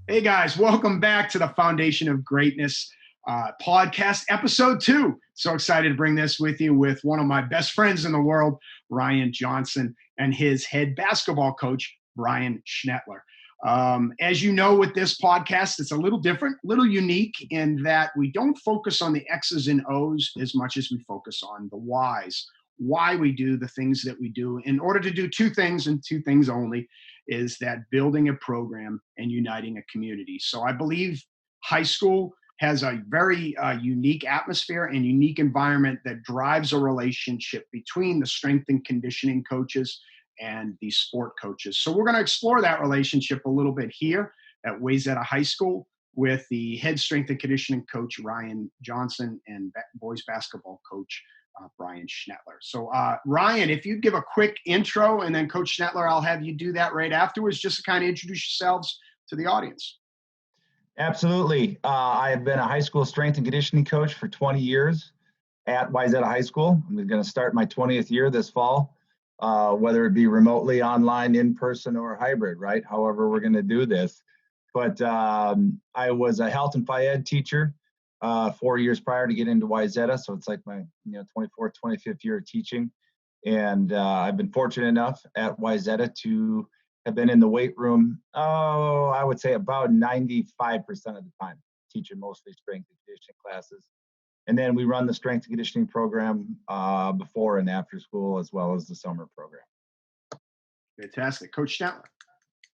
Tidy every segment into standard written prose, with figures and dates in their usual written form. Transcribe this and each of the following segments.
Hey guys, welcome back to the Foundation of Greatness podcast, episode 2. So excited to bring this with you with one of my best friends in the world, Ryan Johnson, and his head basketball coach, Bryan Schnettler. As you know, with this podcast, it's a little different, a little unique in that we don't focus on the X's and O's as much as we focus on the whys, why we do the things that we do in order to do two things and two things only is that building a program and uniting a community. So I believe high school has a very unique atmosphere and unique environment that drives a relationship between the strength and conditioning coaches and the sport coaches. So we're going to explore that relationship a little bit here at Wayzata High School with the head strength and conditioning coach, Ryan Johnson, and boys basketball coach, Bryan Schnettler. So, Ryan, if you'd give a quick intro, and then Coach Schnettler, I'll have you do that right afterwards, just to kind of introduce yourselves to the audience. Absolutely. I have been a high school strength and conditioning coach for 20 years at Wayzata High School. I'm going to start my 20th year this fall, whether it be remotely, online, in person, or hybrid, right? However, we're going to do this. But I was a health and phy ed teacher 4 years prior to get into Wayzata. So it's like my 24th, 25th year of teaching. And I've been fortunate enough at Wayzata to have been in the weight room, I would say about 95% of the time, teaching mostly strength and conditioning classes. And then we run the strength and conditioning program before and after school, as well as the summer program. Fantastic. Coach Schnettler.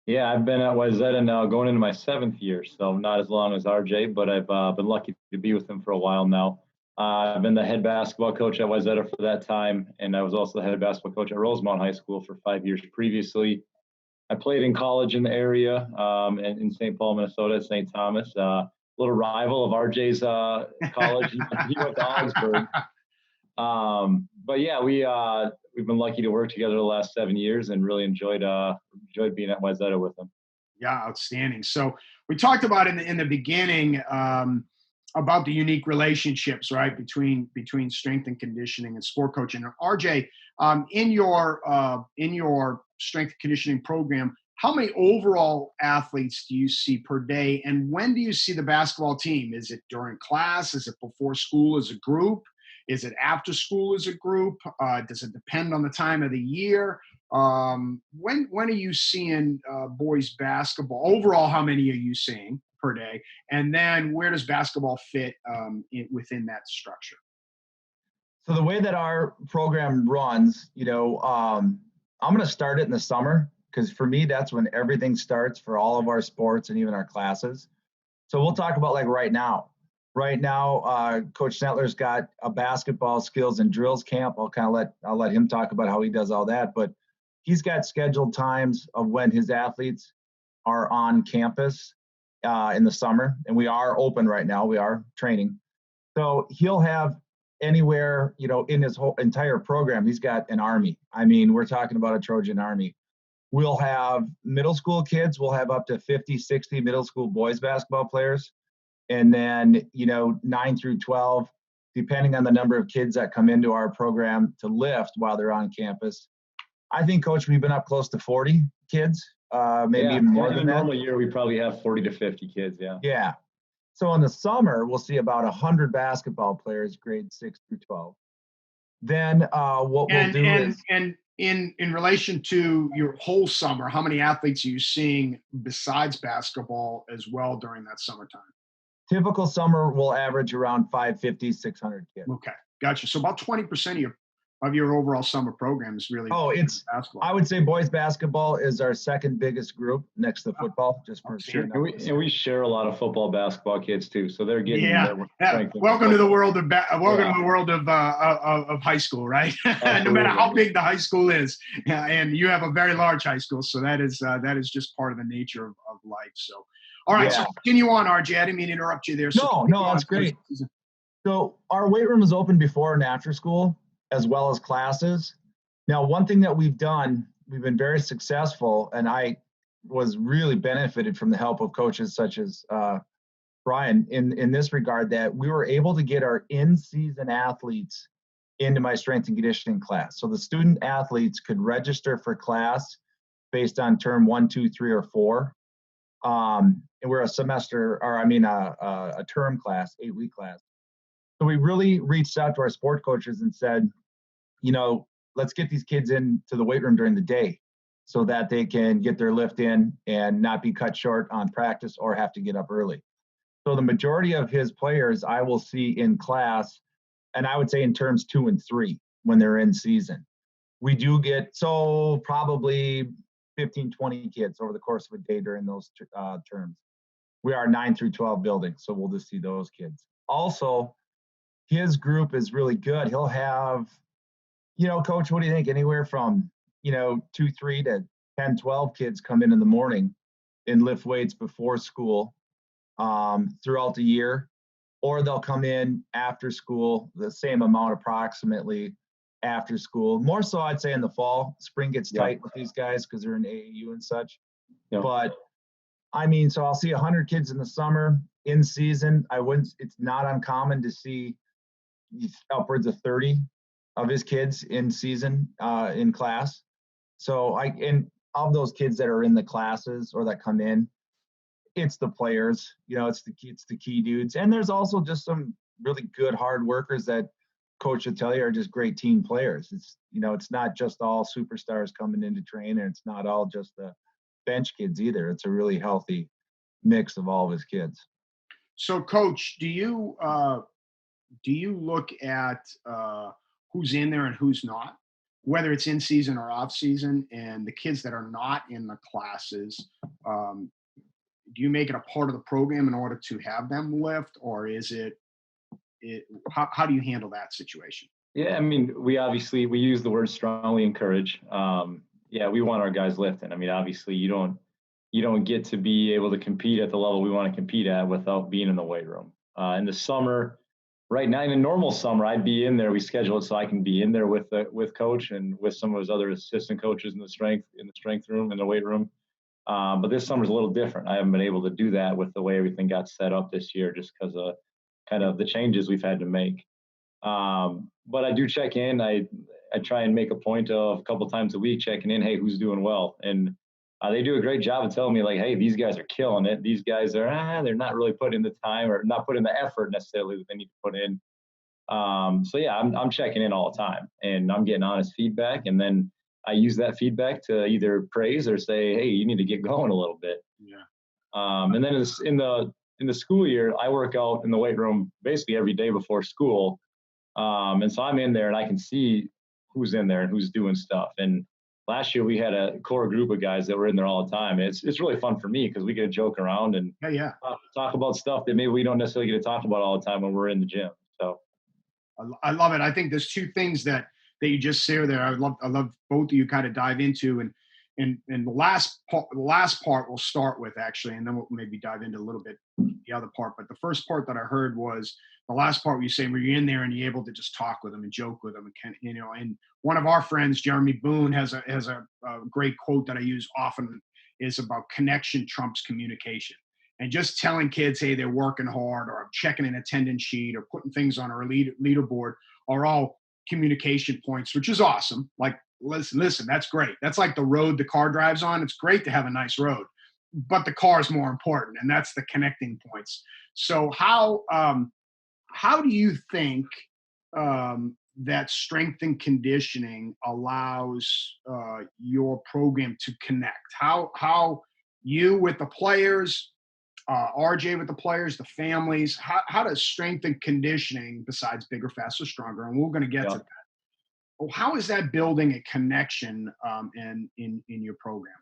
Yeah, I've been at Wayzata now going into my 7th year, so not as long as RJ, but I've been lucky to be with him for a while now. I've been the head basketball coach at Wayzata for that time, and I was also the head basketball coach at Rosemount High School for 5 years previously. I played in college in the area, in St. Paul, Minnesota, at St. Thomas, little rival of RJ's college. He went to Augsburg. But yeah, we've been lucky to work together the last 7 years and really enjoyed being at Wayzata with him. Yeah, outstanding. So we talked about in the beginning about the unique relationships, right, between strength and conditioning and sport coaching. And RJ, in your strength and conditioning program, how many overall athletes do you see per day, and when do you see the basketball team? Is it during class? Is it before school as a group? Is it after school as a group? Does it depend on the time of the year? When are you seeing boys basketball? Overall, how many are you seeing per day? And then where does basketball fit within that structure? So the way that our program runs, I'm going to start it in the summer because for me, that's when everything starts for all of our sports and even our classes. So we'll talk about like right now. Right now, Coach Schnettler's got a basketball skills and drills camp. I'll let him talk about how he does all that. But he's got scheduled times of when his athletes are on campus in the summer, and we are open right now. We are training, so he'll have anywhere, in his whole entire program, he's got an army. I mean, we're talking about a Trojan army. We'll have middle school kids. We'll have up to 50, 60 middle school boys basketball players. And then, 9 through 12, depending on the number of kids that come into our program to lift while they're on campus. I think, Coach, we've been up close to 40 kids, maybe even more than that. In a normal year, we probably have 40 to 50 kids, yeah. Yeah. So in the summer, we'll see about 100 basketball players, grades 6 through 12. Then what we'll do is... And in relation to your whole summer, how many athletes are you seeing besides basketball as well during that summertime? Typical summer will average around 550, 600 kids. Okay, gotcha. So about 20% of your overall summer program is really basketball. I would say boys basketball is our second biggest group next to football, just for sure. And we share a lot of football, basketball kids too, so they're getting welcome to the world of welcome to the world of high school, right? No matter how big the high school is, and you have a very large high school, so that is just part of the nature of life. So. All right, so continue on, RJ. I didn't mean to interrupt you there. So no, that's great. So our weight room is open before and after school, as well as classes. Now, one thing that we've done, we've been very successful, and I was really benefited from the help of coaches such as Bryan in this regard, that we were able to get our in-season athletes into my strength and conditioning class. So the student athletes could register for class based on term 1, 2, 3, or 4. And we're a term class, 8-week class. So we really reached out to our sport coaches and said, let's get these kids into the weight room during the day so that they can get their lift in and not be cut short on practice or have to get up early. So the majority of his players I will see in class, and I would say in terms 2 and 3 when they're in season. We do get probably 15, 20 kids over the course of a day during those terms. We are 9 through 12 buildings, so we'll just see those kids. Also, his group is really good. He'll have, Coach, what do you think? Anywhere from, 2, 3 to 10, 12 kids come in the morning and lift weights before school throughout the year, or they'll come in after school, the same amount approximately after school. More so, I'd say in the fall. Spring gets tight with these guys because they're in AAU and such. Yeah. But so I'll see 100 kids in the summer. In season, it's not uncommon to see upwards of 30 of his kids in season in class. So and of those kids that are in the classes or that come in, it's the players, it's the key dudes. And there's also just some really good hard workers that Coach will tell you are just great team players. It's, it's not just all superstars coming in to train, and it's not all just the bench kids either. It's a really healthy mix of all of his kids. So, Coach, do you look at who's in there and who's not, whether it's in season or off season, and the kids that are not in the classes? Do you make it a part of the program in order to have them lift, or is it how do you handle that situation? Yeah, we use the word strongly encourage. We want our guys lifting. Obviously you don't get to be able to compete at the level we want to compete at without being in the weight room. In the summer, right now, in a normal summer, I'd be in there. We schedule it so I can be in there with Coach and with some of his other assistant coaches in the strength room, in the weight room. But this summer's a little different. I haven't been able to do that with the way everything got set up this year, just because of kind of the changes we've had to make. But I do check in. I try and make a point of a couple times a week checking in. Hey, who's doing well? And they do a great job of telling me, like, hey, these guys are killing it. These guys are they're not really putting the time or not putting the effort necessarily that they need to put in. I'm checking in all the time, and I'm getting honest feedback, and then I use that feedback to either praise or say, hey, you need to get going a little bit. Yeah. And then in the school year, I work out in the weight room basically every day before school. And so I'm in there and I can see who's in there and who's doing stuff. And last year we had a core group of guys that were in there all the time. It's really fun for me because we get to joke around and talk about stuff that maybe we don't necessarily get to talk about all the time when we're in the gym. So I love it. I think there's two things that you just share there. I love both of you kind of dive into, and the last part we'll start with, actually, and then we'll maybe dive into a little bit the other part. But the first part that I heard was the last part where you say, were you in there and you're able to just talk with them and joke with them, and one of our friends, Jeremy Boone, has a great quote that I use often, is about connection trumps communication. And just telling kids, hey, they're working hard, or checking an attendance sheet, or putting things on our leaderboard are all communication points, which is awesome. Like, listen, that's great. That's like the road the car drives on. It's great to have a nice road, but the car is more important, and that's the connecting points. So how do you think that strength and conditioning allows your program to connect? How you with the players, RJ with the players, the families, how does strength and conditioning, besides bigger, faster, stronger, and we're going to get to that, how is that building a connection in your program?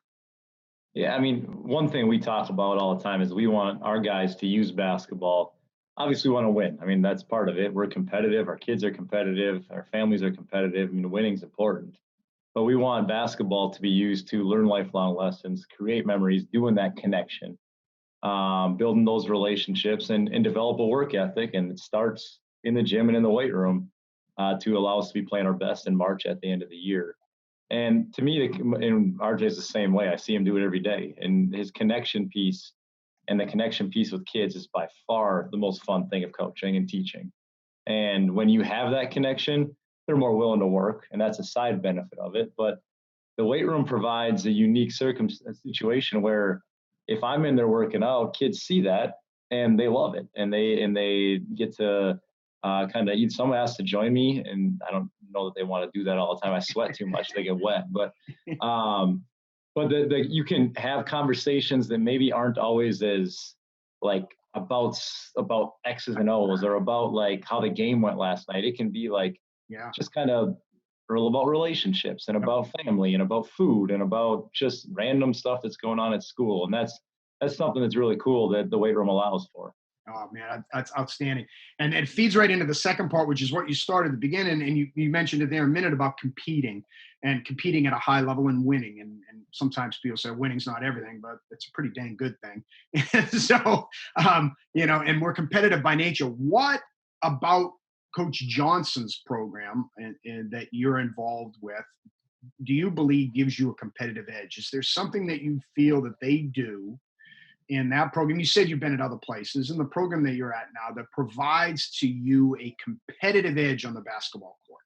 Yeah, one thing we talk about all the time is we want our guys to use basketball. Obviously, we want to win. That's part of it. We're competitive. Our kids are competitive. Our families are competitive. Winning's important. But we want basketball to be used to learn lifelong lessons, create memories, doing that connection, building those relationships, and develop a work ethic. And it starts in the gym and in the weight room to allow us to be playing our best in March at the end of the year. And to me, and RJ's the same way. I see him do it every day. And his connection piece and the connection piece with kids is by far the most fun thing of coaching and teaching. And when you have that connection, they're more willing to work, and that's a side benefit of it. But the weight room provides a unique situation where if I'm in there working out, kids see that and they love it, and they get to kind of eat. Someone has to join me, and I don't know that they want to do that all the time. I sweat too much; they get wet. But you can have conversations that maybe aren't always as like about X's and O's, or about like how the game went last night. It can be like just kind of about relationships and about family and about food and about just random stuff that's going on at school. And that's something that's really cool that the weight room allows for. Oh man, that's outstanding. And it feeds right into the second part, which is what you started at the beginning. And you mentioned it there a minute about competing at a high level and winning. And sometimes people say winning's not everything, but it's a pretty dang good thing. So, and we're competitive by nature. What about Coach Johnson's program and that you're involved with, do you believe gives you a competitive edge? Is there something that you feel that they do in that program? You said you've been at other places, in the program that you're at now, that provides to you a competitive edge on the basketball court?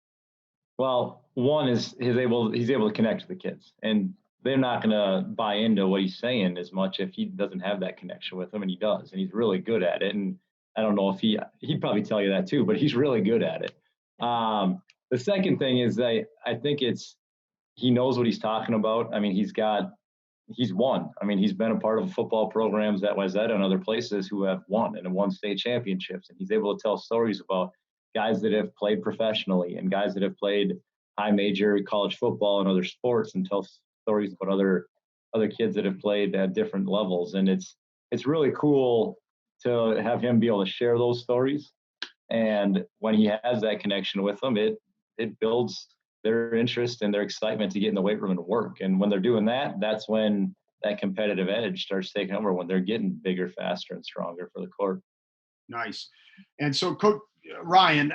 Well, one is he's able to connect with the kids, and they're not going to buy into what he's saying as much if he doesn't have that connection with them, and he does, and he's really good at it. And I don't know if he'd probably tell you that too, but he's really good at it. The second thing is that I think he knows what he's talking about. I mean, he's won. I mean, he's been a part of football programs at Wayzata and other places who have won and have won state championships. And he's able to tell stories about guys that have played professionally and guys that have played high major college football and other sports, and tell stories about other kids that have played at different levels. And it's really cool to have him be able to share those stories. And when he has that connection with them, it builds their interest and their excitement to get in the weight room and work. And when they're doing that, that's when that competitive edge starts taking over, when they're getting bigger, faster, and stronger for the court. Nice. And so, Coach Ryan,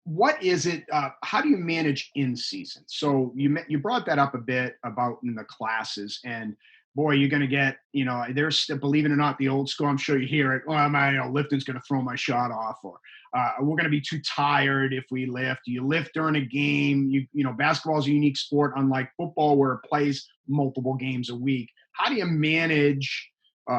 what is it? How do you manage in season? So you brought that up a bit about in the classes, and boy, you're going to get, there's, believe it or not, the old school, I'm sure you hear it, lifting's going to throw my shot off, or we're going to be too tired if we lift. You lift during a game. Basketball is a unique sport, unlike football where it plays multiple games a week. How do you manage?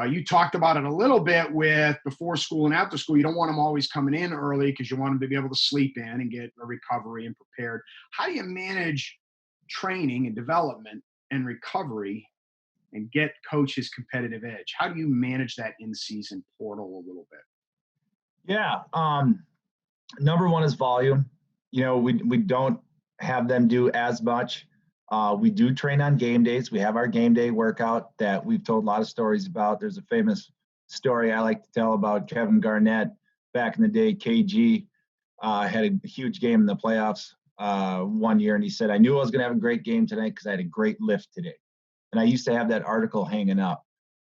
You talked about it a little bit with before school and after school. You don't want them always coming in early because you want them to be able to sleep in and get a recovery and prepared. How do you manage training and development and recovery and get coach's competitive edge? How do you manage that in-season portal a little bit? Yeah. Number one is volume. We don't have them do as much. We do train on game days. We have our game day workout that we've told a lot of stories about. There's a famous story I like to tell about Kevin Garnett. Back in the day, KG had a huge game in the playoffs one year, and he said, I knew I was going to have a great game tonight because I had a great lift today. And I used to have that article hanging up.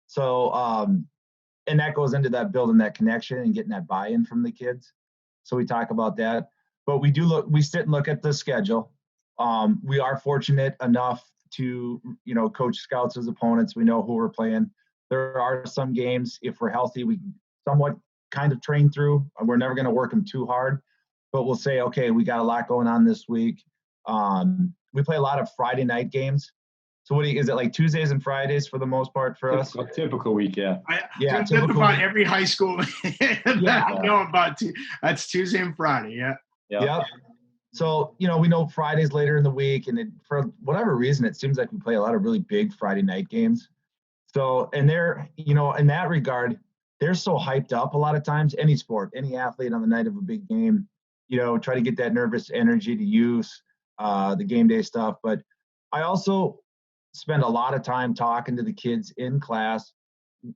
So, and that goes into that building that connection and getting that buy-in from the kids. So we talk about that. But we sit and look at the schedule. We are fortunate enough to, coach scouts as opponents. We know who we're playing. There are some games, if we're healthy, we can somewhat kind of train through. We're never going to work them too hard, but we'll say, okay, we got a lot going on this week. We play a lot of Friday night games. So is it like Tuesdays and Fridays for the most part for us? A typical week, yeah. That's about every high school I know about. That's Tuesday and Friday, yeah. Yep. So, we know Fridays later in the week, and for whatever reason, it seems like we play a lot of really big Friday night games. So, and they're, in that regard, they're so hyped up a lot of times, any sport, any athlete on the night of a big game, try to get that nervous energy to use the game day stuff. But I also spend a lot of time talking to the kids in class.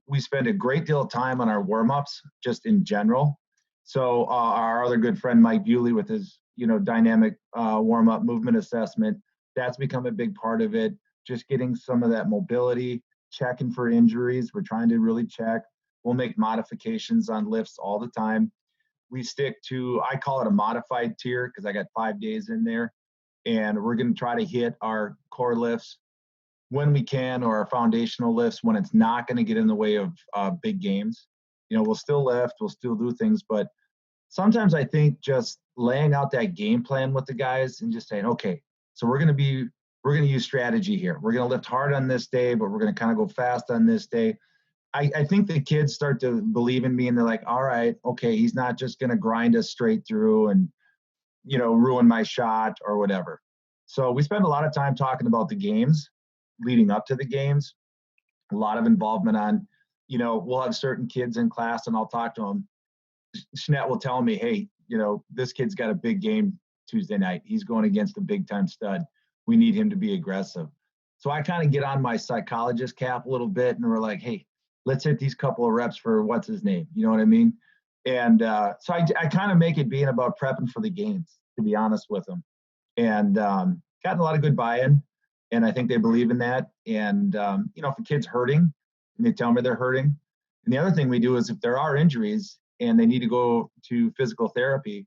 We spend a great deal of time on our warm-ups just in general. So our other good friend, Mike Bewley, with his, dynamic warm-up movement assessment, that's become a big part of it. Just getting some of that mobility, checking for injuries. We're trying to really check. We'll make modifications on lifts all the time. We stick to, I call it a modified tier because I got 5 days in there. And we're going to try to hit our core lifts when we can, or our foundational lifts when it's not going to get in the way of big games. We'll still lift, we'll still do things, but sometimes I think just laying out that game plan with the guys and just saying, okay, so we're going to be we're going to use strategy here. We're going to lift hard on this day, but we're going to kind of go fast on this day. I think the kids start to believe in me, and they're like, all right, okay, he's not just going to grind us straight through and, ruin my shot or whatever. So we spend a lot of time talking about the games leading up to the games, a lot of involvement on, we'll have certain kids in class and I'll talk to them. Schnettler will tell me, hey, this kid's got a big game Tuesday night. He's going against a big time stud. We need him to be aggressive. So I kind of get on my psychologist cap a little bit, and we're like, hey, let's hit these couple of reps for what's his name. You know what I mean? And so I kind of make it being about prepping for the games, to be honest with them. And gotten a lot of good buy-in, and I think they believe in that. And, if a kid's hurting and they tell me they're hurting. And the other thing we do is if there are injuries and they need to go to physical therapy,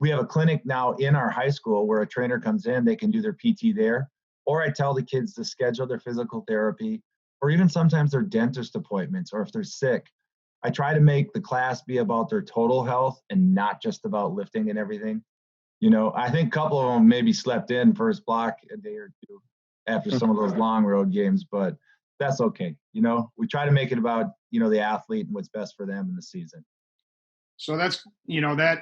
we have a clinic now in our high school where a trainer comes in, they can do their PT there. Or I tell the kids to schedule their physical therapy, or even sometimes their dentist appointments, or if they're sick. I try to make the class be about their total health and not just about lifting and everything. I think a couple of them maybe slept in first block a day or two after some of those long road games, but that's okay. We try to make it about, the athlete and what's best for them in the season. So that's,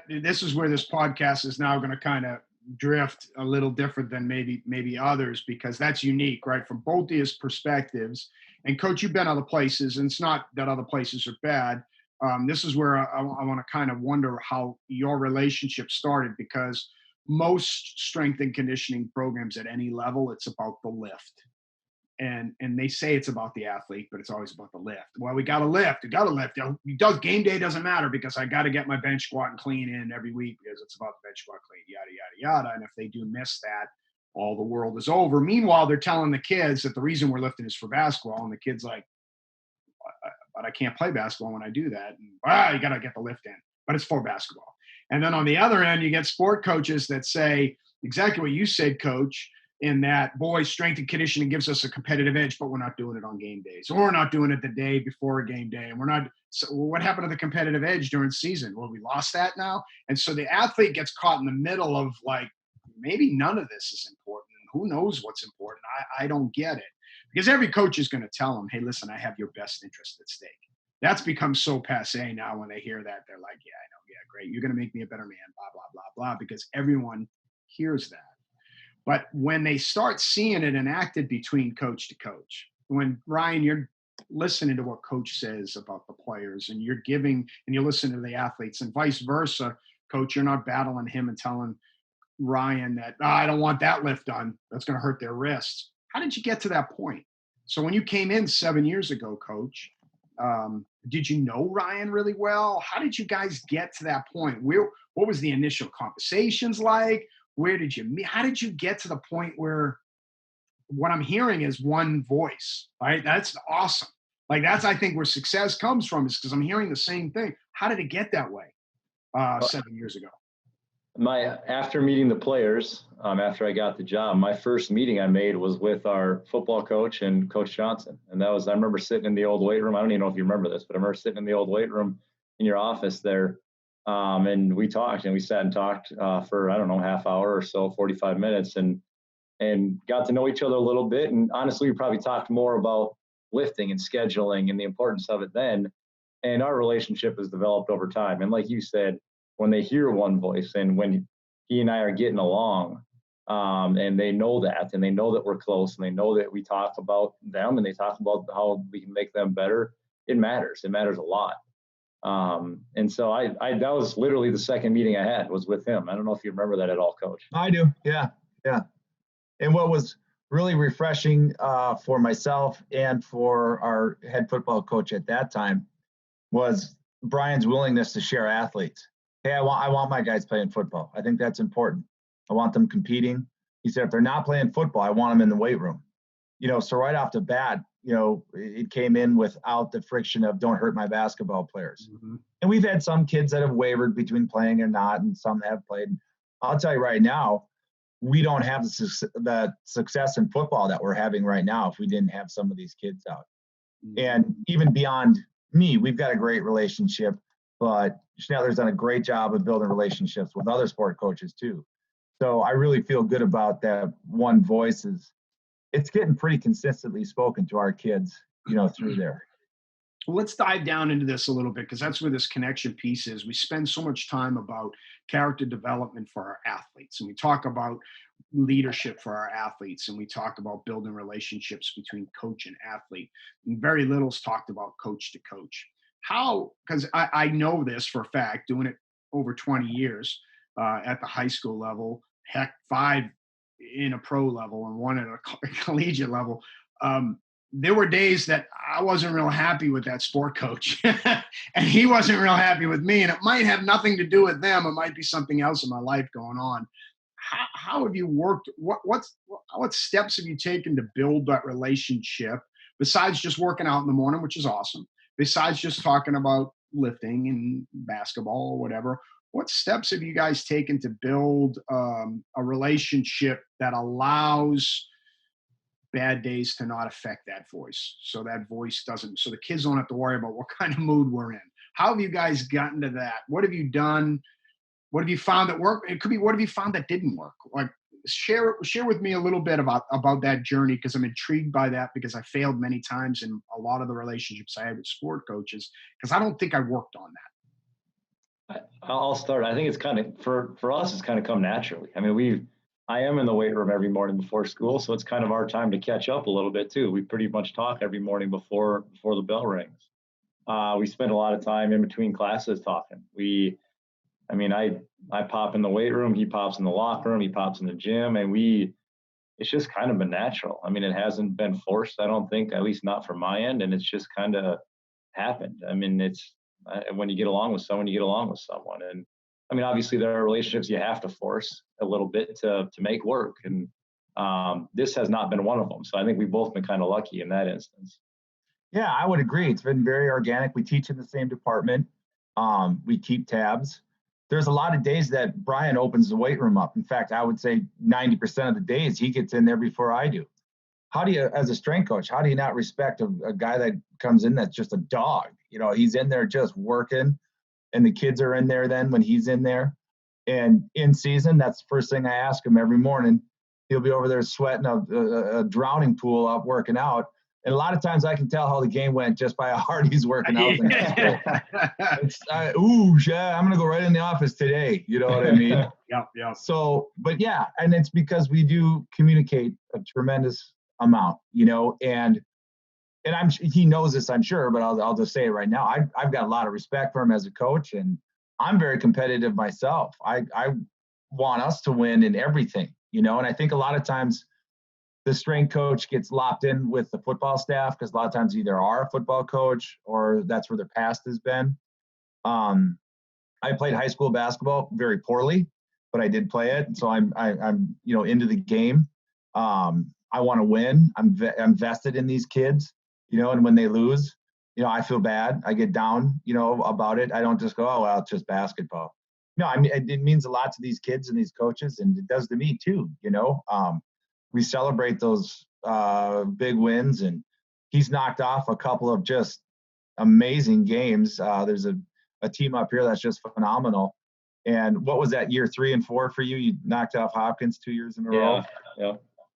this is where this podcast is now going to kind of drift a little different than maybe others, because that's unique, right? From both these perspectives. And Coach, you've been other places, and it's not that other places are bad. This is where I want to kind of wonder how your relationship started, because most strength and conditioning programs at any level, it's about the lift. And they say it's about the athlete, but it's always about the lift. Well, we got to lift. Game day doesn't matter because I got to get my bench squat and clean in every week because it's about the bench squat clean, yada, yada, yada. And if they do miss that, all the world is over. Meanwhile, they're telling the kids that the reason we're lifting is for basketball. And the kid's like, but I can't play basketball when I do that. And, you got to get the lift in, but it's for basketball. And then on the other end, you get sport coaches that say exactly what you said, Coach, in that, boy, strength and conditioning gives us a competitive edge, but we're not doing it on game days, or we're not doing it the day before a game day. And we're not, so what happened to the competitive edge during the season? Well, we lost that now. And so the athlete gets caught in the middle of like, maybe none of this is important. Who knows what's important? I don't get it. Because every coach is going to tell them, hey, listen, I have your best interest at stake. That's become so passé now. When they hear that, they're like, yeah, I know. Yeah, great. You're going to make me a better man, blah, blah, blah, blah, because everyone hears that. But when they start seeing it enacted between coach to coach, when Ryan, you're listening to what coach says about the players, and you're giving, and you listen to the athletes, and vice versa, coach, you're not battling him and telling Ryan that, I don't want that lift done. That's going to hurt their wrists. How did you get to that point? So when you came in 7 years ago, Coach, did you know Ryan really well? How did you guys get to that point? What was the initial conversations like? Where did you meet? How did you get to the point where what I'm hearing is one voice, right? That's awesome. Like that's, I think, where success comes from, is because I'm hearing the same thing. How did it get that way 7 years ago? After meeting the players, after I got the job, my first meeting I made was with our football coach and Coach Johnson. And that was, I remember sitting in the old weight room. I don't even know if you remember this, but I remember sitting in the old weight room in your office there. And we talked, and we sat and talked for, I don't know, half hour or so, 45 minutes, and got to know each other a little bit. And honestly, we probably talked more about lifting and scheduling and the importance of it then. And our relationship has developed over time. And like you said, when they hear one voice, and when he and I are getting along, and they know that, and they know that we're close, and they know that we talk about them, and they talk about how we can make them better, it matters. It matters a lot. And so I that was literally the second meeting I had was with him. I don't know if you remember that at all, Coach. I do. Yeah. And what was really refreshing for myself and for our head football coach at that time was Bryan's willingness to share athletes. Hey, I want my guys playing football. I think that's important. I want them competing. He said, if they're not playing football, I want them in the weight room. So right off the bat, it came in without the friction of don't hurt my basketball players. Mm-hmm. And we've had some kids that have wavered between playing and not, and some have played. I'll tell you right now, we don't have the success in football that we're having right now if we didn't have some of these kids out. Mm-hmm. And even beyond me, we've got a great relationship, but Schnettler's done a great job of building relationships with other sport coaches too. So I really feel good about that. One voice it's getting pretty consistently spoken to our kids, through there. Well, let's dive down into this a little bit, because that's where this connection piece is. We spend so much time about character development for our athletes, and we talk about leadership for our athletes, and we talk about building relationships between coach and athlete. And very little's talked about coach to coach. How, because I know this for a fact, doing it over 20 years at the high school level, heck, 5 in a pro level and 1 at a collegiate level. There were days that I wasn't real happy with that sport coach and he wasn't real happy with me, and it might have nothing to do with them. It might be something else in my life going on. How have you worked? What steps have you taken to build that relationship, besides just working out in the morning, which is awesome, besides just talking about lifting and basketball or whatever? What steps have you guys taken to build a relationship that allows bad days to not affect that voice, so that voice doesn't, so the kids don't have to worry about what kind of mood we're in? How have you guys gotten to that? What have you done? What have you found that worked? It could be, what have you found that didn't work? Like, share with me a little bit about that journey, because I'm intrigued by that, because I failed many times in a lot of the relationships I had with sport coaches, because I don't think I worked on that. I'll start. I think it's kind of, for us, it's kind of come naturally. I mean, I am in the weight room every morning before school, so it's kind of our time to catch up a little bit too. We pretty much talk every morning before the bell rings. We spend a lot of time in between classes talking. I pop in the weight room, he pops in the locker room, he pops in the gym, and it's just kind of been natural. I mean, it hasn't been forced, I don't think, at least not from my end, and it's just kind of happened. I mean, it's when you get along with someone, you get along with someone. And I mean, obviously there are relationships you have to force a little bit to make work. And this has not been one of them. So I think we've both been kind of lucky in that instance. Yeah, I would agree. It's been very organic. We teach in the same department. We keep tabs. There's a lot of days that Bryan opens the weight room up. In fact, I would say 90% of the days he gets in there before I do. How do you, as a strength coach, how do you not respect a guy that comes in that's just a dog? He's in there just working, and the kids are in there then when he's in there. And in season, that's the first thing I ask him every morning. He'll be over there sweating a drowning pool up working out. And a lot of times I can tell how the game went just by how hard he's working out. I'm going to go right in the office today. You know what I mean? Yeah. So, but yeah, and it's because we do communicate a tremendous amount, and he knows this, I'm sure, but I'll just say it right now. I've got a lot of respect for him as a coach, and I'm very competitive myself. I want us to win in everything, and I think a lot of times the strength coach gets lopped in with the football staff, because a lot of times either are a football coach or that's where their past has been. I played high school basketball very poorly, but I did play it. And so I'm into the game. I want to win. I'm vested in these kids, and when they lose, I feel bad. I get down, about it. I don't just go, oh, well, it's just basketball. No, I mean, it means a lot to these kids and these coaches, and it does to me too, we celebrate those big wins, and he's knocked off a couple of just amazing games. There's a team up here that's just phenomenal. And what was that, year 3 and 4 for you? You knocked off Hopkins 2 years in a row. Yeah.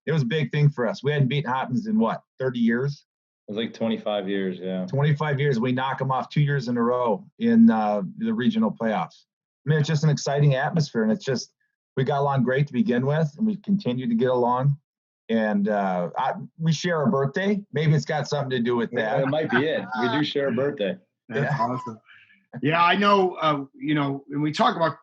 It was a big thing for us. We hadn't beaten Hopkins in 30 years? It was like 25 years, yeah. 25 years. We knock them off 2 years in a row in the regional playoffs. I mean, it's just an exciting atmosphere, and it's just, we got along great to begin with, and we continue to get along. And we share a birthday. Maybe it's got something to do with that. It might be it. We do share a birthday. That's awesome. Yeah, I know, when we talk about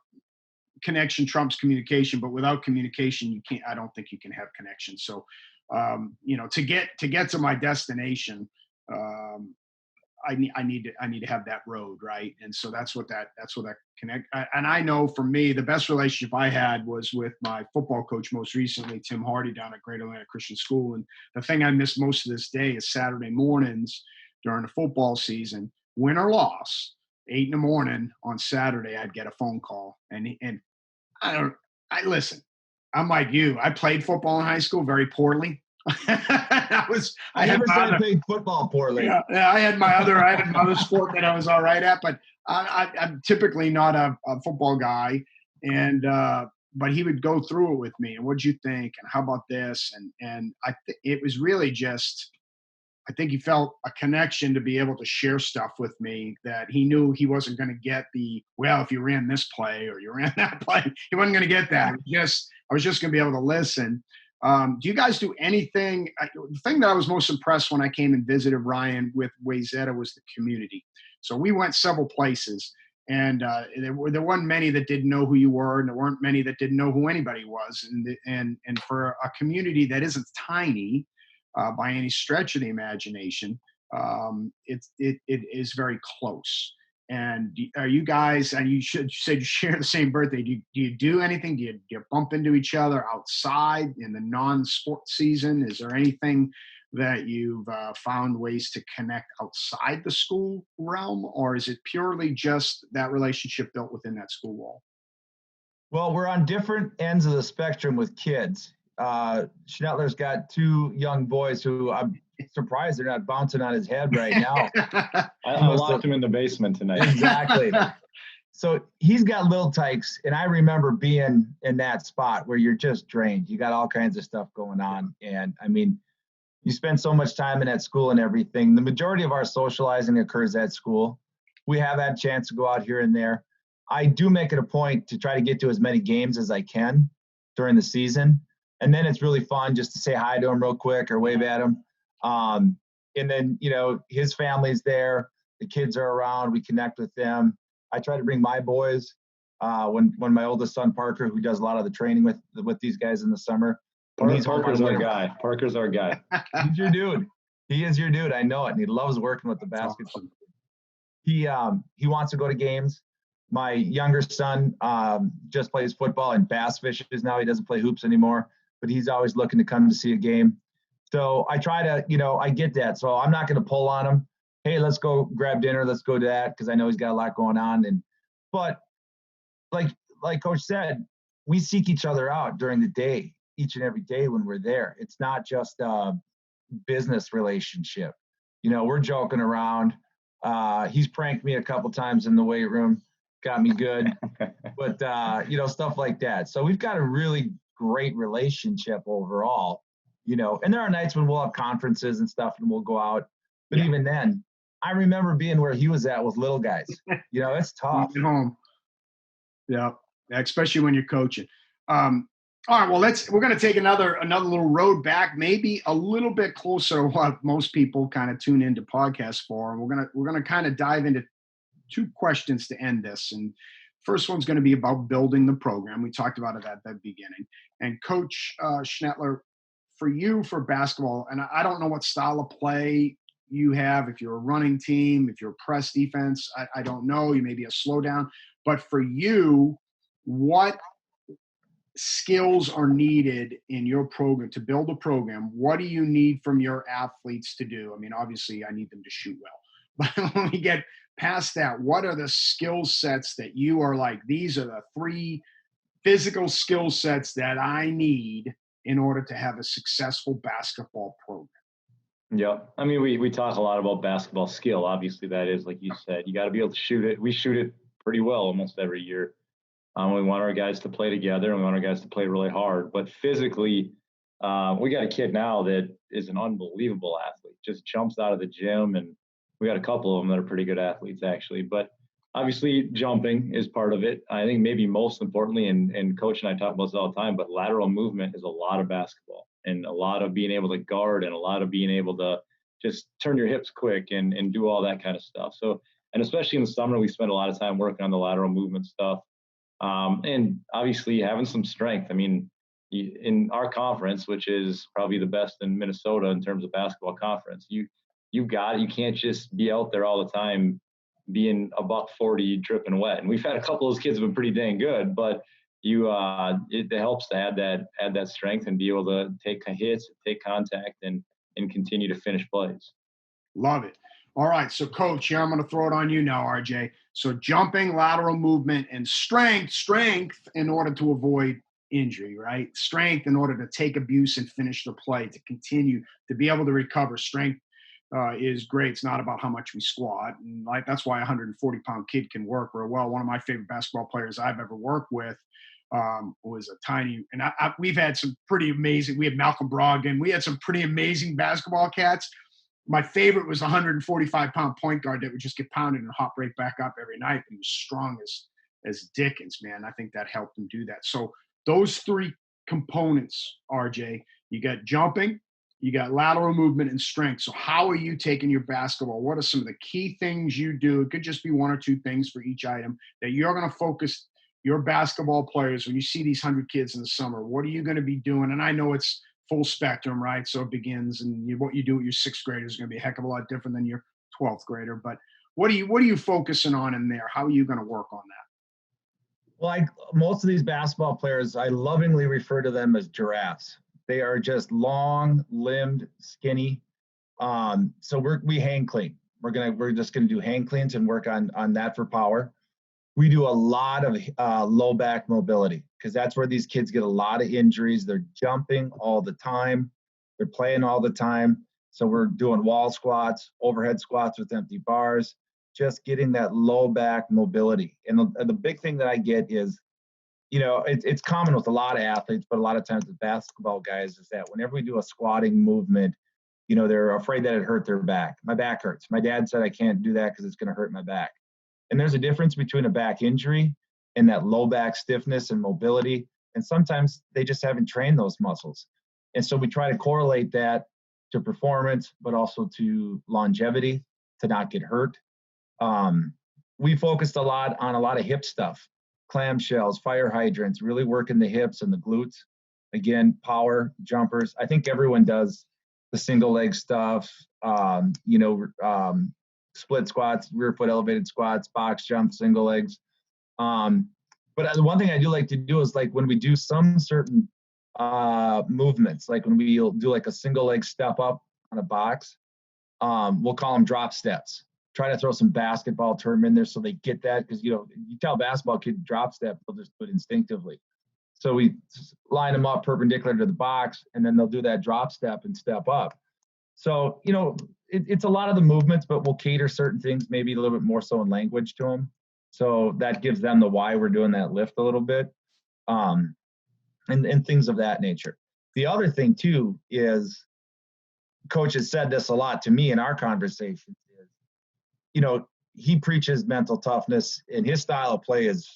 connection trumps communication, but without communication, I don't think you can have connection. So, to get to my destination, I need to have that road, right? And so that's what that connect. And I know for me, the best relationship I had was with my football coach, most recently, Tim Hardy, down at Great Atlanta Christian School. And the thing I miss most of this day is Saturday mornings during the football season, win or loss, 8 a.m. on Saturday, I'd get a phone call, and I listen. I'm like you. I played football in high school very poorly. I never said I played football poorly. Yeah, I had another sport that I was all right at, but I'm typically not a football guy. And but he would go through it with me. And what'd you think? And how about this? And it was really just, I think he felt a connection to be able to share stuff with me that he knew he wasn't going to get well, if you ran this play or you ran that play, he wasn't going to get that. I was just going to be able to listen. Do you guys do anything? The thing that I was most impressed when I came and visited Ryan with Wayzata was the community. So we went several places, and there weren't many that didn't know who you were, and there weren't many that didn't know who anybody was. And for a community that isn't tiny, by any stretch of the imagination, it is very close. And are you guys? And you said you share the same birthday. Do you do anything? Do you bump into each other outside in the non-sport season? Is there anything that you've found ways to connect outside the school realm, or is it purely just that relationship built within that school wall? Well, we're on different ends of the spectrum with kids. Schnettler's got two young boys who I'm surprised they're not bouncing on his head right now. I locked him in the basement tonight. Exactly. So he's got little tykes, and I remember being in that spot where you're just drained. You got all kinds of stuff going on. And I mean, you spend so much time in that school and everything. The majority of our socializing occurs at school. We have had a chance to go out here and there. I do make it a point to try to get to as many games as I can during the season. And then it's really fun just to say hi to him real quick or wave at him. And then, his family's there. The kids are around. We connect with them. I try to bring my boys. When my oldest son, Parker, who does a lot of the training with these guys in the summer. Parker's our guy. Parker's our guy. He's your dude. He is your dude. I know it. And he loves working with the basketball. Awesome. He wants to go to games. My younger son just plays football and bass fishes now. He doesn't play hoops anymore, but he's always looking to come to see a game. So I try to, I get that. So I'm not going to pull on him. Hey, let's go grab dinner. Let's go to that, because I know he's got a lot going on. But like Coach said, we seek each other out during the day, each and every day when we're there. It's not just a business relationship. We're joking around. He's pranked me a couple times in the weight room, got me good, but stuff like that. So we've got a really great relationship overall, and there are nights when we'll have conferences and stuff and we'll go out. But even then, I remember being where he was at with little guys. It's tough. At home. Yeah, especially when you're coaching. All right, well, we're going to take another little road back, maybe a little bit closer to what most people kind of tune into podcasts for. And we're going to kind of dive into two questions to end this. And first one's going to be about building the program. We talked about it at the beginning. And Coach Schnettler, for you, for basketball, and I don't know what style of play you have, if you're a running team, if you're a press defense, I don't know, you may be a slowdown. But for you, what skills are needed in your program to build a program? What do you need from your athletes to do? I mean, obviously I need them to shoot well, but when we get past that, what are the skill sets that you are like, these are the 3 physical skill sets that I need in order to have a successful basketball program? Yeah. I mean, we talk a lot about basketball skill. Obviously that is, like you said, you got to be able to shoot it. We shoot it pretty well almost every year. We want our guys to play together, and we want our guys to play really hard. But physically, we got a kid now that is an unbelievable athlete, just jumps out of the gym, and we got a couple of them that are pretty good athletes, actually. But obviously, jumping is part of it. I think maybe most importantly, and Coach and I talk about this all the time, but lateral movement is a lot of basketball, and a lot of being able to guard, and a lot of being able to just turn your hips quick and do all that kind of stuff. So, and especially in the summer, we spend a lot of time working on the lateral movement stuff. And obviously having some strength. I mean, in our conference, which is probably the best in Minnesota in terms of basketball conference, you can't just be out there all the time being a $140 dripping wet. And we've had a couple of those kids have been pretty dang good, but it helps to add that strength and be able to take hits, take contact, and continue to finish plays. Love it. All right, so Coach, here I'm going to throw it on you now, RJ. So jumping, lateral movement, and strength in order to avoid injury, right? Strength in order to take abuse and finish the play, to continue to be able to recover. Strength is great. It's not about how much we squat. And that's why a 140-pound kid can work real well. One of my favorite basketball players I've ever worked with was a tiny, and we've had some pretty amazing. We had Malcolm Brogdon. We had some pretty amazing basketball cats. My favorite was the 145-pound point guard that would just get pounded and hop right back up every night. He was strong as Dickens, man. I think that helped him do that. So those three components, RJ, you got jumping, you got lateral movement, and strength. So how are you taking your basketball? What are some of the key things you do? It could just be one or two things for each item that you're going to focus your basketball players when you see these 100 kids in the summer. What are you going to be doing? And I know it's full spectrum, right? So it begins, and what you do with your sixth grader is going to be a heck of a lot different than your 12th grader. But what are you focusing on in there? How are you going to work on that? Well, most of these basketball players, I lovingly refer to them as giraffes. They are just long-limbed, skinny. So we hang clean. We're just gonna do hang cleans and work on that for power. We do a lot of low back mobility because that's where these kids get a lot of injuries. They're jumping all the time. They're playing all the time. So we're doing wall squats, overhead squats with empty bars, just getting that low back mobility. And the big thing that I get is, it's common with a lot of athletes, but a lot of times with basketball guys is that whenever we do a squatting movement, they're afraid that it hurt their back. My back hurts. My dad said I can't do that because it's going to hurt my back. And there's a difference between a back injury and that low back stiffness and mobility. And sometimes they just haven't trained those muscles. And so we try to correlate that to performance, but also to longevity, to not get hurt. We focused a lot on a lot of hip stuff, clamshells, fire hydrants, really working the hips and the glutes. Again, power, jumpers. I think everyone does the single leg stuff, split squats, rear foot elevated squats, box jump, single legs. But the one thing I do like to do is like when we do some certain movements, like when we'll do like a single leg step up on a box, we'll call them drop steps. Try to throw some basketball term in there so they get that, because you tell basketball kid drop step, they'll just do it instinctively. So we line them up perpendicular to the box, and then they'll do that drop step and step up. So it's a lot of the movements, but we'll cater certain things maybe a little bit more so in language to them. So that gives them the why we're doing that lift a little bit, and things of that nature. The other thing too is, Coach has said this a lot to me in our conversations, is, he preaches mental toughness, and his style of play is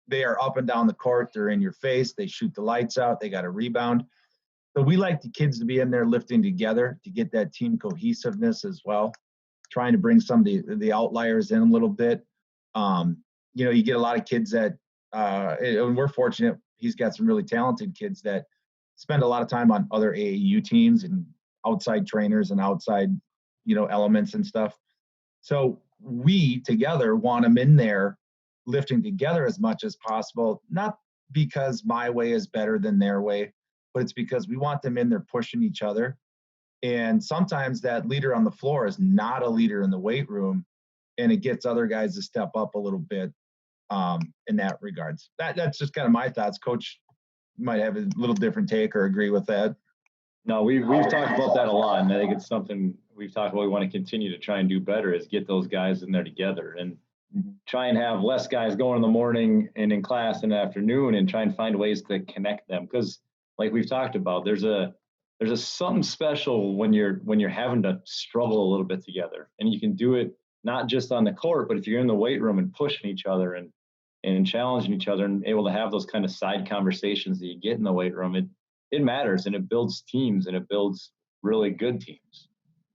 they are up and down the court. They're in your face. They shoot the lights out. They got a rebound. So we like the kids to be in there lifting together to get that team cohesiveness as well, trying to bring some of the outliers in a little bit. You get a lot of kids that, and we're fortunate, he's got some really talented kids that spend a lot of time on other AAU teams and outside trainers and outside, elements and stuff. So we together want them in there lifting together as much as possible, not because my way is better than their way, but it's because we want them in there pushing each other. And sometimes that leader on the floor is not a leader in the weight room, and it gets other guys to step up a little bit in that regards. That's just kind of my thoughts. Coach might have a little different take or agree with that. No, we've talked about that a lot, and I think it's something we've talked about. We want to continue to try and do better, is get those guys in there together and try and have less guys going in the morning and in class in the afternoon, and try and find ways to connect them. Because like we've talked about, there's a something special when you're having to struggle a little bit together, and you can do it not just on the court, but if you're in the weight room and pushing each other and challenging each other and able to have those kind of side conversations that you get in the weight room, it matters, and it builds teams, and it builds really good teams.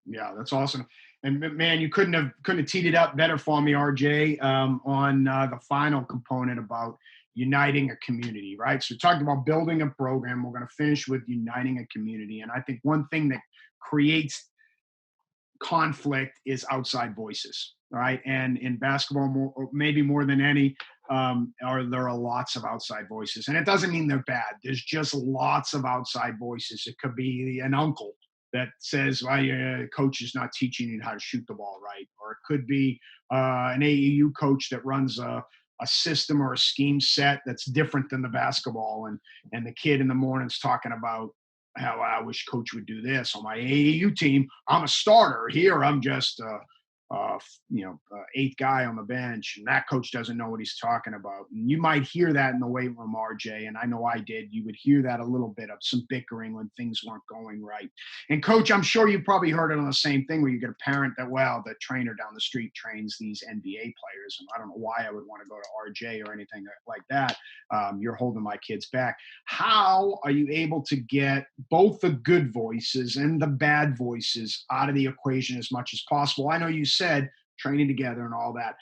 Yeah, that's awesome. And man, you couldn't have teed it up better for me, RJ, on the final component about uniting a community, right? So we talked about building a program. We're going to finish with uniting a community. And I think one thing that creates conflict is outside voices, right? And in basketball, maybe more than any, there are lots of outside voices. And it doesn't mean they're bad. There's just lots of outside voices. It could be an uncle that says, well, your coach is not teaching you how to shoot the ball right. Or it could be an AAU coach that runs a system or a scheme set that's different than the basketball. And the kid in the morning's talking about how I wish coach would do this. On my AAU team, I'm a starter. Here, I'm just eighth guy on the bench, and that coach doesn't know what he's talking about. And you might hear that in the weight room, RJ, and I know I did. You would hear that a little bit of some bickering when things weren't going right. And coach, I'm sure you probably heard it on the same thing where you get a parent that, well, the trainer down the street trains these NBA players, and I don't know why I would want to go to RJ or anything like that. You're holding my kids back. How are you able to get both the good voices and the bad voices out of the equation as much as possible? I know you said training together and all that.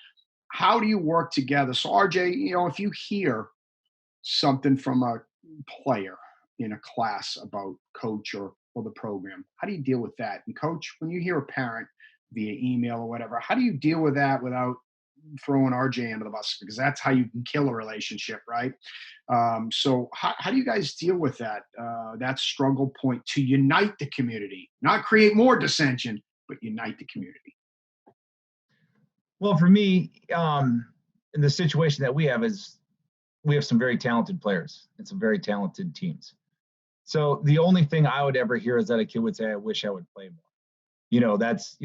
How do you work together? So RJ, if you hear something from a player in a class about coach or the program, how do you deal with that? And coach, when you hear a parent via email or whatever, how do you deal with that without throwing RJ under the bus? Because that's how you can kill a relationship, right? So how do you guys deal with that struggle point to unite the community, not create more dissension, but unite the community? Well, for me, in the situation that we have is we have some very talented players and some very talented teams. So the only thing I would ever hear is that a kid would say, I wish I would play more. That's,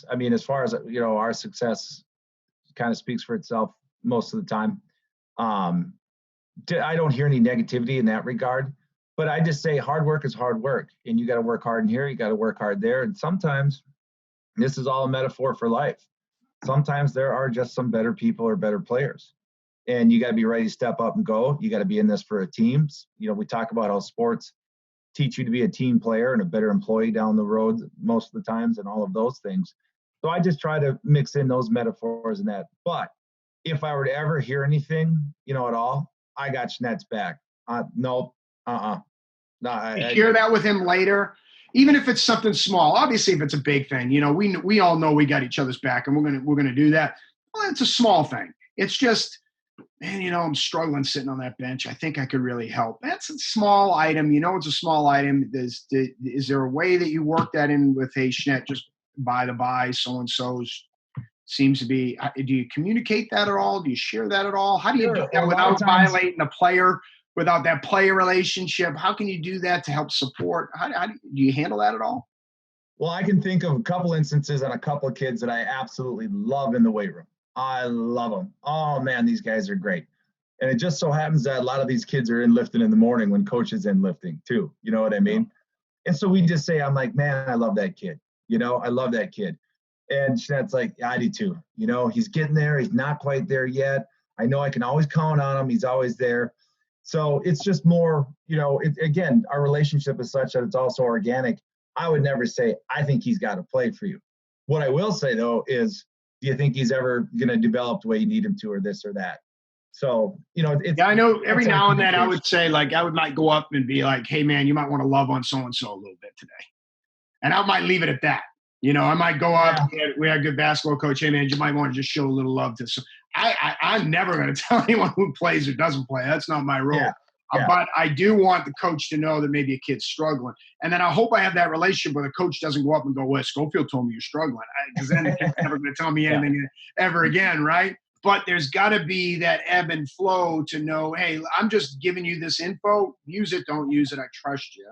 I mean, as far as, our success kind of speaks for itself most of the time. I don't hear any negativity in that regard, but I just say hard work is hard work, and you got to work hard in here. You got to work hard there. And sometimes this is all a metaphor for life. Sometimes there are just some better people or better players, and you got to be ready to step up and go. You got to be in this for a team. We talk about how sports teach you to be a team player and a better employee down the road most of the times, and all of those things. So I just try to mix in those metaphors and that. But if I were to ever hear anything, at all, I got Schnett's back. Nope. No, I hear that with him later, even if it's something small. Obviously, if it's a big thing, we all know we got each other's back, and we're gonna do that. Well, it's a small thing. It's just, man, I'm struggling sitting on that bench. I think I could really help. That's a small item. It's a small item. Is there a way that you work that in with, hey, Schnett, just by the by, so-and-so's seems to be, do you communicate that at all? Do you share that at all? How do you do that without violating the player, without that player relationship? How can you do that to help support? How do you handle that at all? Well, I can think of a couple instances on a couple of kids that I absolutely love in the weight room. I love them. Oh, man, these guys are great. And it just so happens that a lot of these kids are in lifting in the morning when coach is in lifting too. You know what I mean? And so we just say, I'm like, man, I love that kid. I love that kid. And Schnett's like, yeah, I do too. He's getting there. He's not quite there yet. I know I can always count on him. He's always there. So it's just more, again, our relationship is such that it's also organic. I would never say, I think he's got to play for you. What I will say, though, is, do you think he's ever going to develop the way you need him to, or this or that? So, I know every now and then I would say, like, might go up and be like, hey, man, you might want to love on so-and-so a little bit today. And I might leave it at that. I might go up. Yeah. We had a good basketball coach. Hey, man, you might want to just show a little love to. So I'm never going to tell anyone who plays or doesn't play. That's not my role. Yeah. But I do want the coach to know that maybe a kid's struggling. And then I hope I have that relationship where the coach doesn't go up and go, well, Schofield told me you're struggling. Because then the kid's never going to tell me anything ever again, right? But there's got to be that ebb and flow to know, hey, I'm just giving you this info. Use it, don't use it. I trust you.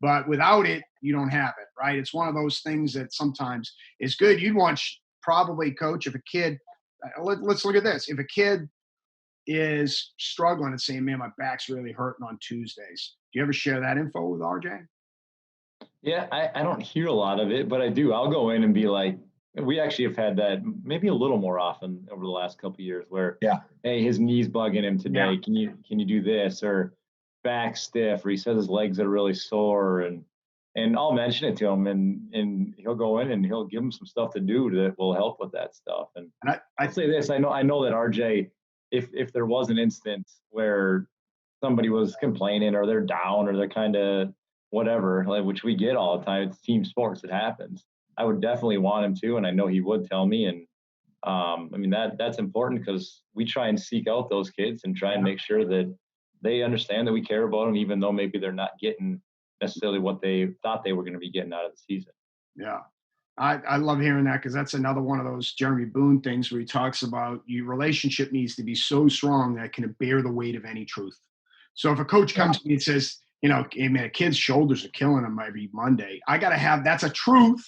But without it, you don't have it, right? It's one of those things that sometimes is good. You'd want probably, coach, if a kid, let's look at this. If a kid is struggling and saying, man, my back's really hurting on Tuesdays, do you ever share that info with RJ? Yeah, I don't hear a lot of it, but I do. I'll go in and be like, we actually have had that maybe a little more often over the last couple of years where, hey, his knee's bugging him today. Yeah. Can you do this? Or back stiff, or he says his legs are really sore, and I'll mention it to him, and he'll go in and he'll give him some stuff to do that will help with that stuff. And I'd say this, I know that RJ, if there was an instance where somebody was complaining or they're down or they're kind of whatever, like, which we get all the time, it's team sports, it happens, I would definitely want him to, and I know he would tell me. And that's important because we try and seek out those kids and try and make sure that they understand that we care about them, even though maybe they're not getting necessarily what they thought they were going to be getting out of the season. Yeah. I love hearing that, because that's another one of those Jeremy Boone things where he talks about your relationship needs to be so strong that it can bear the weight of any truth. So if a coach comes to me and says, hey, man, a kid's shoulders are killing him every Monday, I got to have, that's a truth.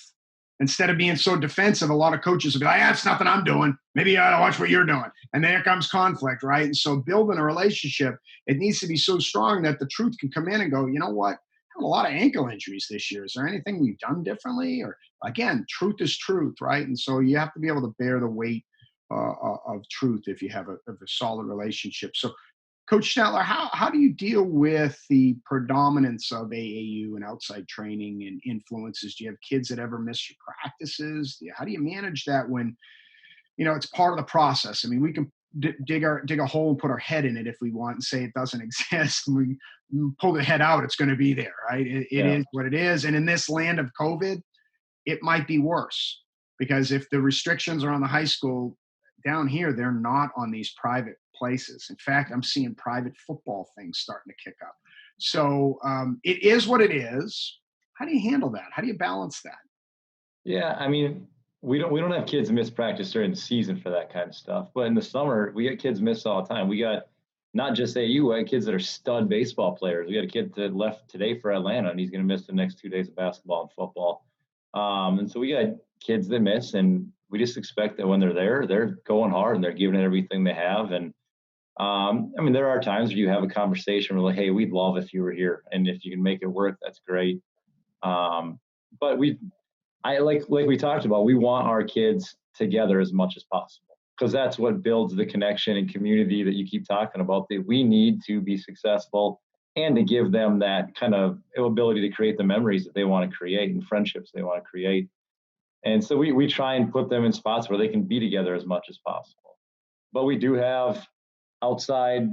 Instead of being so defensive, a lot of coaches will be like, it's nothing I'm doing. Maybe I gotta watch what you're doing. And there comes conflict, right? And so building a relationship, it needs to be so strong that the truth can come in and go, you know what? I have a lot of ankle injuries this year. Is there anything we've done differently? Or again, truth is truth, right? And so you have to be able to bear the weight of truth if you have a solid relationship. So Coach Schnettler, how do you deal with the predominance of AAU and outside training and influences? Do you have kids that ever miss your practices? How do you manage that when, it's part of the process? I mean, we can dig a hole and put our head in it if we want and say it doesn't exist. And we pull the head out, it's going to be there, right? It is what it is. And in this land of COVID, it might be worse, because if the restrictions are on the high school down here, they're not on these private places. In fact, I'm seeing private football things starting to kick up. So it is what it is. How do you handle that? How do you balance that? Yeah, I mean, we don't have kids miss practice during the season for that kind of stuff. But in the summer, we get kids miss all the time. We got not just AU, we got kids that are stud baseball players. We got a kid that left today for Atlanta, and he's going to miss the next 2 days of basketball and football. And so we got kids that miss, and we just expect that when they're there, they're going hard and they're giving it everything they have. And I mean, there are times where you have a conversation where like, hey, we'd love if you were here, and if you can make it work, that's great. But like we talked about, we want our kids together as much as possible, because that's what builds the connection and community that you keep talking about, that we need to be successful and to give them that kind of ability to create the memories that they want to create and friendships they want to create. And so we try and put them in spots where they can be together as much as possible. But we do have outside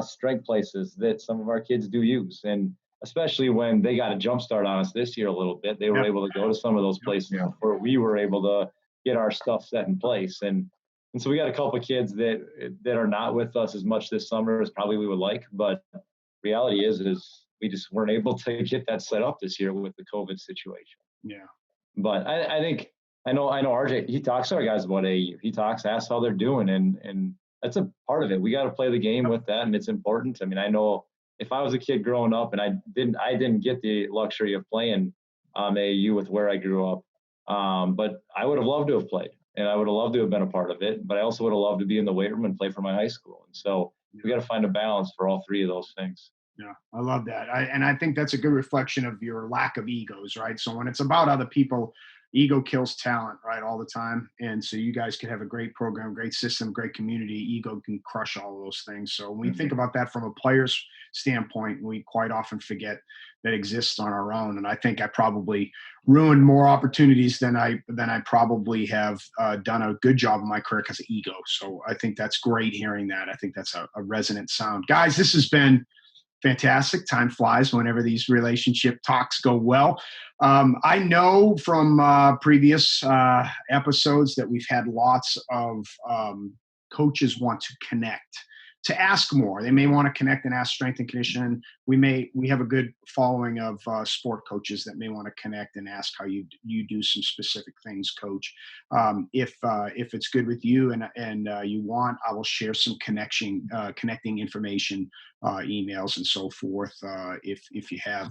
strength places that some of our kids do use. And especially when they got a jump start on us this year a little bit, they were able to go to some of those places before we were able to get our stuff set in place. And so we got a couple of kids that are not with us as much this summer as probably we would like. But reality is we just weren't able to get that set up this year with the COVID situation. Yeah. But I know RJ, he talks to our guys about AU. He asks how they're doing, and that's a part of it. We got to play the game with that, and it's important. I mean, I know if I was a kid growing up and I didn't get the luxury of playing AAU with where I grew up, but I would have loved to have played, and I would have loved to have been a part of it. But I also would have loved to be in the weight room and play for my high school. And so we got to find a balance for all three of those things. Yeah, I love that. And I think that's a good reflection of your lack of egos, right? So when it's about other people, ego kills talent, right, all the time. And so you guys could have a great program, great system, great community. Ego can crush all of those things. So when we think about that from a player's standpoint, we quite often forget that exists on our own. And I think I probably ruined more opportunities than I probably have done a good job in my career because of ego. So I think that's great hearing that. I think that's a resonant sound. Guys, this has been fantastic. Time flies whenever these relationship talks go well. I know from previous episodes that we've had lots of coaches want to connect, to ask more. They may want to connect and ask strength and conditioning. We have a good following of sport coaches that may want to connect and ask how you do some specific things, Coach. If it's good with you and you want, I will share some connecting information, emails and so forth. If you have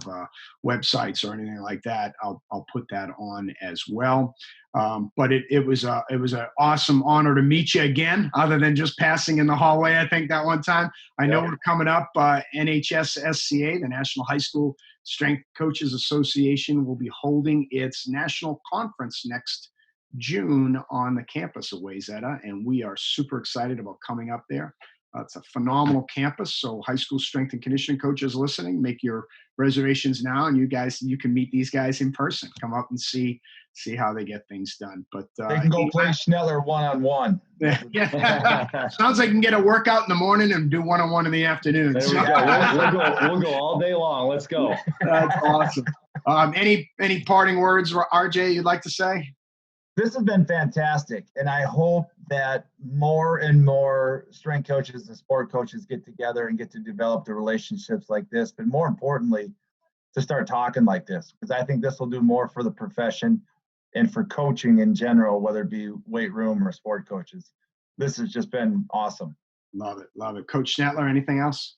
websites or anything like that, I'll put that on as well. But it was an awesome honor to meet you again, other than just passing in the hallway, I think, that one time. I know we're coming up. NHSSCA, the National High School Strength Coaches Association, will be holding its national conference next June on the campus of Wayzata, and we are super excited about coming up there. It's a phenomenal campus. So high school strength and conditioning coaches listening, make your reservations now, and you can meet these guys in person. Come up and see how they get things done. But they can go play Schnettler one-on-one. Yeah. Sounds like you can get a workout in the morning and do one-on-one in the afternoon. There we go. We'll go all day long. Let's go. That's awesome. Any parting words, RJ, you'd like to say? This has been fantastic, and I hope that more and more strength coaches and sport coaches get together and get to develop the relationships like this, but more importantly, to start talking like this, because I think this will do more for the profession and for coaching in general, whether it be weight room or sport coaches. This has just been awesome. Love it. Coach Schnettler, anything else?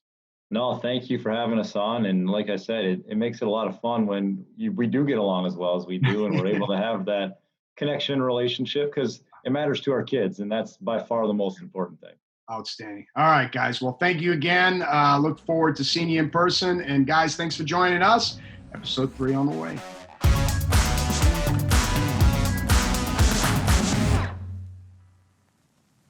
No, thank you for having us on. And like I said, it makes it a lot of fun when we do get along as well as we do, and we're able to have that connection and relationship, because it matters to our kids, and that's by far the most important thing. Outstanding. All right, guys. Well, thank you again. Look forward to seeing you in person. And guys, thanks for joining us. Episode 3 on the way.